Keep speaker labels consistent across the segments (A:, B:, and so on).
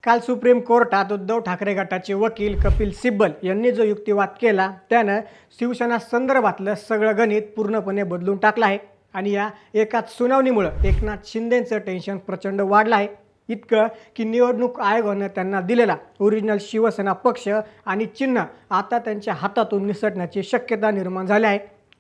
A: काल सुप्रीम कोर्टात उद्धव ठाकरे गटाचे वकील कपिल सिब्बल यांनी जो युक्तिवाद केला त्यानं शिवसेना संदर्भातलं सगळं गणित पूर्णपणे बदलून टाकलं आहे आणि या एकाच सुनावणीमुळे एकनाथ शिंदेंचं टेन्शन प्रचंड वाढलं आहे। इतकं की निवडणूक आयोगानं त्यांना दिलेला ओरिजिनल शिवसेना पक्ष आणि चिन्ह आता त्यांच्या हातातून निसटण्याची शक्यता निर्माण झाली आहे।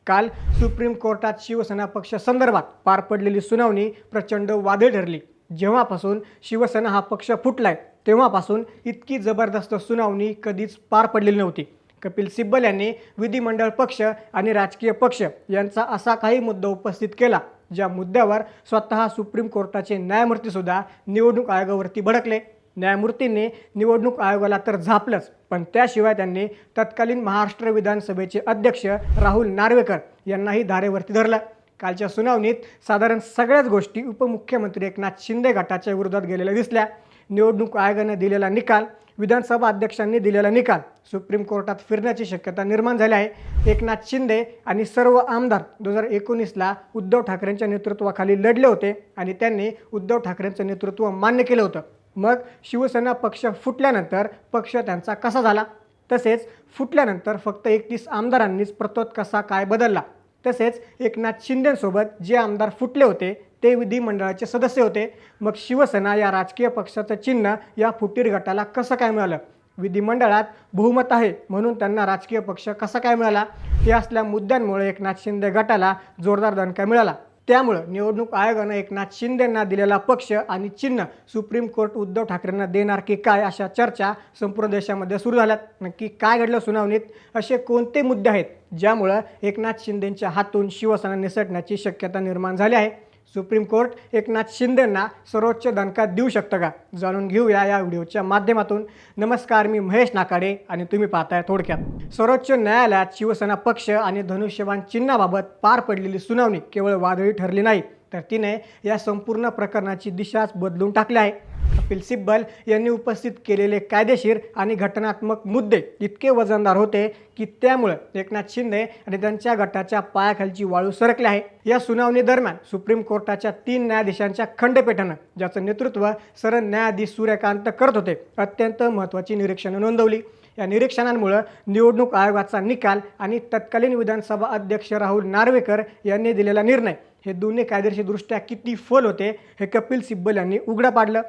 A: काल सुप्रीम कोर्टात शिवसेना पक्ष संदर्भात पार पडलेली सुनावणी प्रचंड वादळी ठरली। जेव्हापासून शिवसेना हा पक्ष फुटलाय तेव्हापासून इतकी जबरदस्त सुनावणी कधीच पार पडलेली नव्हती। कपिल सिब्बल यांनी विधिमंडळ पक्ष आणि राजकीय पक्ष यांचा असा काही मुद्दा उपस्थित केला ज्या मुद्द्यावर स्वतः सुप्रीम कोर्टाचे न्यायमूर्ती सुद्धा निवडणूक आयोगावरती भडकले। न्यायमूर्तींनी निवडणूक आयोगाला तर झापलंच, पण त्याशिवाय त्यांनी तत्कालीन महाराष्ट्र विधानसभेचे अध्यक्ष राहुल नार्वेकर यांनाही धारेवरती धरलं। कालच्या सुनावणीत साधारण सगळ्याच गोष्टी उपमुख्यमंत्री एकनाथ शिंदे गटाच्या विरोधात गेलेल्या दिसल्या। निवडणूक आयोगाने दिलेला निकाल, विधानसभा अध्यक्षांनी दिलेला निकाल सुप्रीम कोर्टात फिरण्याची शक्यता निर्माण झाली आहे। एकनाथ शिंदे आणि सर्व आमदार 2019ला उद्धव ठाकरेंच्या नेतृत्वाखाली लढले होते आणि त्यांनी उद्धव ठाकरेंचं नेतृत्व मान्य केलं होतं। मग शिवसेना पक्ष फुटल्यानंतर पक्ष त्यांचा कसा झाला, तसेच फुटल्यानंतर फक्त 31 आमदारांनीच प्रतोद कसा काय बदलला, तसेच एकनाथ शिंदेंसोबत जे आमदार फुटले होते ते विधिमंडळाचे सदस्य होते। मग शिवसेना या राजकीय पक्षाचं चिन्ह या फुटीर गटाला कसं काय मिळालं, विधिमंडळात बहुमत आहे म्हणून त्यांना राजकीय पक्ष कसा काय मिळाला, हे असल्या मुद्द्यांमुळे एकनाथ शिंदे गटाला जोरदार दणका मिळाला। त्यामुळे निवडणूक आयोगाने एकनाथ शिंदेंना दिलेला पक्ष आणि चिन्ह सुप्रीम कोर्ट उद्धव ठाकरेंना देणार की काय अशा चर्चा संपूर्ण देशामध्ये सुरू झाल्यात। नक्की काय घडलं सुनावणीत, असे कोणते मुद्दे आहेत ज्यामुळे एकनाथ शिंदेंच्या हातून शिवसेना निसटण्याची शक्यता निर्माण झाली आहे। सुप्रीम कोर्ट एकनाथ शिंदेंना सर्वोच्च दणका देऊ शकतं का, जाणून घेऊया या व्हिडिओच्या माध्यमातून। नमस्कार, मी महेश नाकाडे आणि तुम्ही पाहताय थोडक्यात। सर्वोच्च न्यायालयात शिवसेना पक्ष आणि धनुष्यबाण चिन्हाबाबत पार पडलेली सुनावणी केवळ वादळी ठरली नाही, तर तिने या संपूर्ण प्रकरणाची दिशाच बदलून टाकली आहे। कपिल सिब्बल यांनी उपस्थित केलेले कायदेशीर आणि घटनात्मक मुद्दे इतके वजनदार होते की त्यामुळे एकनाथ शिंदे आणि त्यांच्या गटाच्या पायाखालची वाळू सरकली आहे। या सुनावणी दरम्यान सुप्रीम कोर्टाच्या 3 न्यायाधीशांच्या खंडपीठानं, ज्याचं नेतृत्व सरळ न्यायाधीश सूर्यकांत करत होते, अत्यंत महत्त्वाची निरीक्षणं नोंदवली। या निरीक्षणांमुळे निवडणूक आयोगाचा निकाल आणि तत्कालीन विधानसभा अध्यक्ष राहुल नार्वेकर यांनी दिलेला निर्णय हे दोन्ही कायदेशीरदृष्ट्या किती फोल होते हे कपिल सिब्बल यांनी उघडं पाडलं।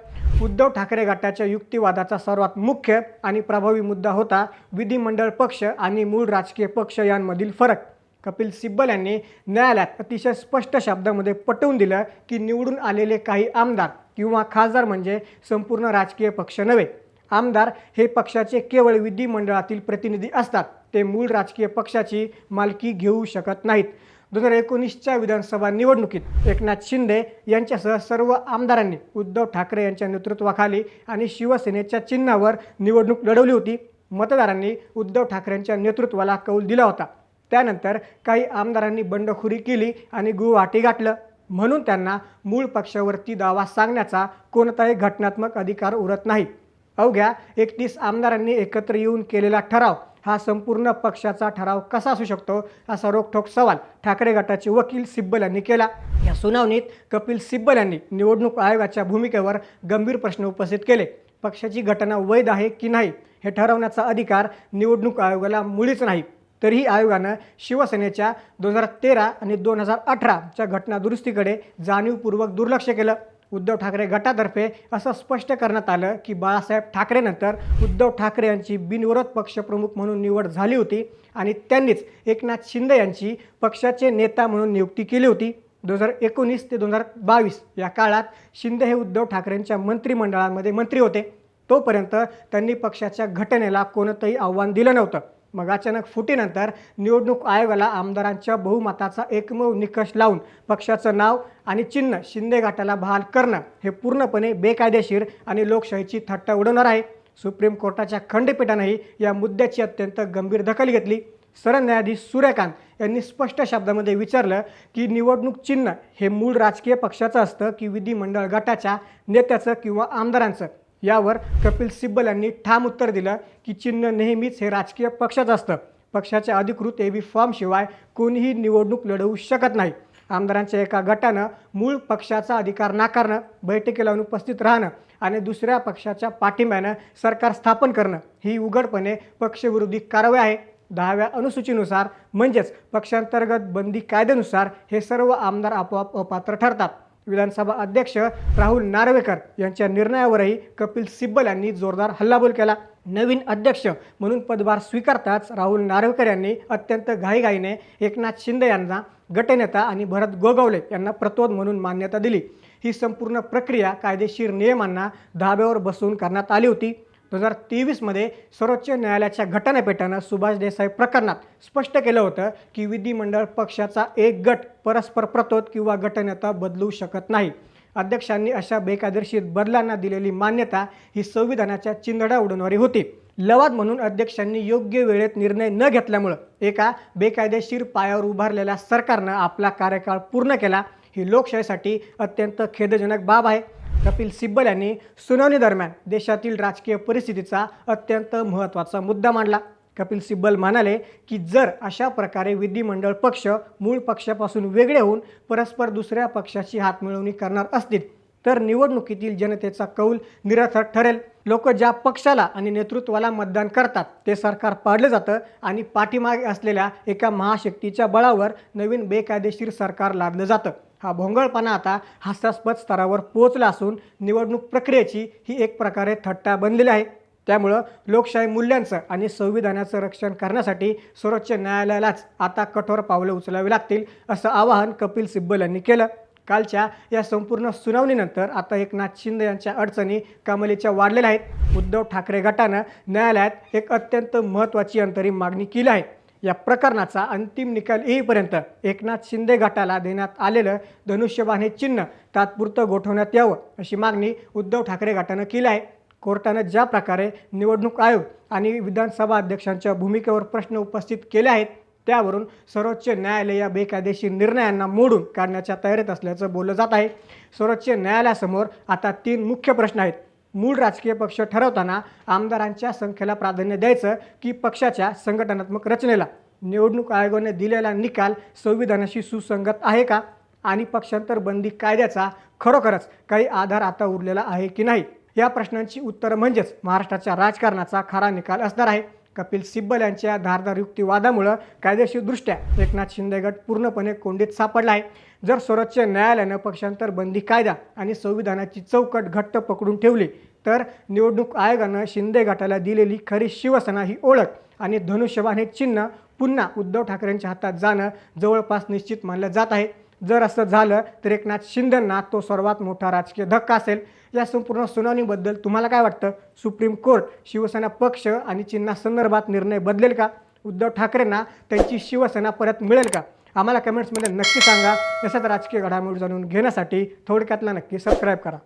A: उद्धव ठाकरे गटाच्या युक्तिवादाचा सर्वात मुख्य आणि प्रभावी मुद्दा होता विधिमंडळ पक्ष आणि मूळ राजकीय पक्ष यांमधील फरक। कपिल सिब्बल यांनी न्यायालयात अतिशय स्पष्ट शब्दामध्ये पटवून दिलं की निवडून आलेले काही आमदार किंवा खासदार म्हणजे संपूर्ण राजकीय पक्ष नव्हे। आमदार हे पक्षाचे केवळ विधिमंडळातील प्रतिनिधी असतात, ते मूळ राजकीय पक्षाची मालकी घेऊ शकत नाहीत। 2019च्या विधानसभा निवडणुकीत एकनाथ शिंदे यांच्यासह सर्व आमदारांनी उद्धव ठाकरे यांच्या नेतृत्वाखाली आणि शिवसेनेच्या चिन्हावर निवडणूक लढवली होती। मतदारांनी उद्धव ठाकरेंच्या नेतृत्वाला कौल दिला होता। त्यानंतर काही आमदारांनी बंडखोरी केली आणि गुवाहाटी गाठलं, म्हणून त्यांना मूळ पक्षावरती दावा सांगण्याचा कोणताही घटनात्मक अधिकार उरत नाही। अवघ्या 31 आमदारांनी एकत्र येऊन केलेला ठराव हा संपूर्ण पक्षाचा ठराव कसा असू शकतो, असा रोखठोक सवाल ठाकरे गटाचे वकील सिब्बल यांनी केला। या सुनावणीत कपिल सिब्बल यांनी निवडणूक आयोगाच्या भूमिकेवर गंभीर प्रश्न उपस्थित केले। पक्षाची घटना वैध आहे की नाही हे ठरवण्याचा अधिकार निवडणूक आयोगाला मुळीच नाही, तरीही आयोगानं शिवसेनेच्या 2013 आणि 2018च्या घटना दुरुस्तीकडे जाणीवपूर्वक दुर्लक्ष केलं। उद्धव ठाकरे गटातर्फे असं स्पष्ट करण्यात आलं की बाळासाहेब ठाकरेनंतर उद्धव ठाकरे यांची बिनविरोध पक्षप्रमुख म्हणून निवड झाली होती आणि त्यांनीच एकनाथ शिंदे यांची पक्षाचे नेता म्हणून नियुक्ती केली होती। 2019 ते 2022 या काळात शिंदे हे उद्धव ठाकरेंच्या मंत्रिमंडळामध्ये मंत्री होते। तोपर्यंत त्यांनी पक्षाच्या घटनेला कोणतंही आव्हान दिलं नव्हतं। मग अचानक फुटीनंतर निवडणूक आयोगाला आमदारांच्या बहुमताचा एकमेव निकष लावून पक्षाचं नाव आणि चिन्ह शिंदे गटाला बहाल करणं हे पूर्णपणे बेकायदेशीर आणि लोकशाहीची थट्टा उडवणार आहे। सुप्रीम कोर्टाच्या खंडपीठानेही या मुद्द्याची अत्यंत गंभीर दखल घेतली। सरन्यायाधीश सूर्यकांत यांनी स्पष्ट शब्दामध्ये विचारलं की निवडणूक चिन्ह हे मूळ राजकीय पक्षाचं असतं की विधिमंडळ गटाच्या नेत्याचं किंवा आमदारांचं। यावर कपिल सिब्बल यांनी ठाम उत्तर दिलं की चिन्ह नेहमीच हे राजकीय पक्षाचं असतं। पक्षाच्या अधिकृत एबी फॉर्मशिवाय कोणीही निवडणूक लढवू शकत नाही। आमदारांच्या एका गटानं मूळ पक्षाचा अधिकार नाकारणं, बैठकीला अनुपस्थित राहणं आणि दुसऱ्या पक्षाच्या पाठिंब्यानं सरकार स्थापन करणं ही उघडपणे पक्षविरोधी कारवाई आहे। 10व्या अनुसूचीनुसार म्हणजेच पक्षांतर्गत बंदी कायद्यानुसार हे सर्व आमदार आपोआप अपात्र ठरतात। विधानसभा अध्यक्ष राहुल नार्वेकर यांच्या निर्णयावरही कपिल सिब्बल यांनी जोरदार हल्लाबोल केला। नवीन अध्यक्ष म्हणून पदभार स्वीकारताच राहुल नार्वेकर यांनी अत्यंत घाईघाईने एकनाथ शिंदे यांना गटनेता आणि भरत गोगावले यांना प्रतोद म्हणून मान्यता दिली। ही संपूर्ण प्रक्रिया कायदेशीर नियमांना धाब्यावर बसवून करण्यात आली होती। 2023 मध्ये सर्वोच्च न्यायालयाच्या घटनापीठानं सुभाष देसाई प्रकरणात स्पष्ट केलं होतं की विधिमंडळ पक्षाचा एक गट परस्पर प्रतोद किंवा गटनेता बदलू शकत नाही। अध्यक्षांनी अशा बेकायदेशीर बदलांना दिलेली मान्यता ही संविधानाच्या चिंधड्या उडवणारी होती। लवाद म्हणून अध्यक्षांनी योग्य वेळेत निर्णय न घेतल्यामुळे एका बेकायदेशीर पायावर उभारलेल्या सरकारनं आपला कार्यकाळ पूर्ण केला। ही लोकशाहीसाठी अत्यंत खेदजनक बाब आहे। कपिल सिब्बल यांनी सुनावणी दरम्यान देशातील राजकीय परिस्थितीचा अत्यंत महत्त्वाचा मुद्दा मांडला। कपिल सिब्बल म्हणाले की जर अशा प्रकारे विधिमंडळ पक्ष मूळ पक्षापासून वेगळे होऊन परस्पर दुसऱ्या पक्षाची हातमिळवणी करणार असतील तर निवडणुकीतील जनतेचा कौल निरर्थक ठरेल। लोक ज्या पक्षाला आणि नेतृत्वाला मतदान करतात ते सरकार पाडलं जातं आणि पाठीमागे असलेल्या एका महाशक्तीच्या बळावर नवीन बेकायदेशीर सरकार लादलं जातं। हा भोंगळपणा आता हास्यास्पद स्तरावर पोहोचला असून निवडणूक प्रक्रियेची ही एक प्रकारे थट्टा बनलेली आहे। त्यामुळं लोकशाही मूल्यांचं आणि संविधानाचं रक्षण करण्यासाठी सर्वोच्च न्यायालयालाच आता कठोर पावलं उचलावी लागतील असं आवाहन कपिल सिब्बल यांनी केलं। कालच्या या संपूर्ण सुनावणीनंतर आता एकनाथ शिंदे यांच्या अडचणी कमालीच्या वाढलेल्या आहेत। उद्धव ठाकरे गटानं न्यायालयात एक अत्यंत महत्त्वाची अंतरिम मागणी केली आहे। या प्रकरणाचा अंतिम निकाल येईपर्यंत एकनाथ शिंदे गटाला देण्यात आलेलं धनुष्यबाण हे चिन्ह तात्पुरतं गोठवण्यात यावं अशी मागणी उद्धव ठाकरे गटानं केली आहे। कोर्टानं ज्या प्रकारे निवडणूक आयोग आणि विधानसभा अध्यक्षांच्या भूमिकेवर प्रश्न उपस्थित केले आहेत त्यावरून सर्वोच्च न्यायालय या बेकायदेशीर निर्णयांना मोडून काढण्याच्या तयारीत असल्याचं बोललं जात आहे। सर्वोच्च न्यायालयासमोर आता 3 मुख्य प्रश्न आहेत। मूळ राजकीय पक्ष ठरवताना आमदारांच्या संख्येला प्राधान्य द्यायचं की पक्षाच्या संघटनात्मक रचनेला? निवडणूक आयोगाने दिलेला निकाल संविधानाशी सुसंगत आहे का? आणि पक्षांतर बंदी कायद्याचा खरोखरच काही आधार आता उरलेला आहे की नाही? या प्रश्नांची उत्तरं म्हणजेच महाराष्ट्राच्या राजकारणाचा खरा निकाल असणार आहे। कपिल सिब्बल यांच्या धारदार युक्तिवादामुळे कायदेशीरदृष्ट्या एकनाथ शिंदे गट पूर्णपणे कोंडीत सापडला आहे। जर सर्वोच्च न्यायालयानं पक्षांतर बंदी कायदा आणि संविधानाची चौकट घट्ट पकडून ठेवली तर निवडणूक आयोगानं शिंदे गटाला दिलेली खरी शिवसेना ही ओळख आणि धनुष्यबाण हे चिन्ह पुन्हा उद्धव ठाकरेंच्या हातात जाणं जवळपास निश्चित मानलं जात आहे। जर असं झालं तर एकनाथ शिंदेंना तो सर्वात मोठा राजकीय धक्का असेल। या संपूर्ण सुनावणीबद्दल तुम्हाला काय वाटतं? सुप्रीम कोर्ट शिवसेना पक्ष आणि चिन्हासंदर्भात निर्णय बदलेल का? उद्धव ठाकरेंना त्यांची शिवसेना परत मिळेल का? आम्हाला कमेंट्समध्ये नक्की सांगा। अशाच राजकीय घडामोडी जाणून घेण्यासाठी थोडक्यातला नक्की सबस्क्राईब करा।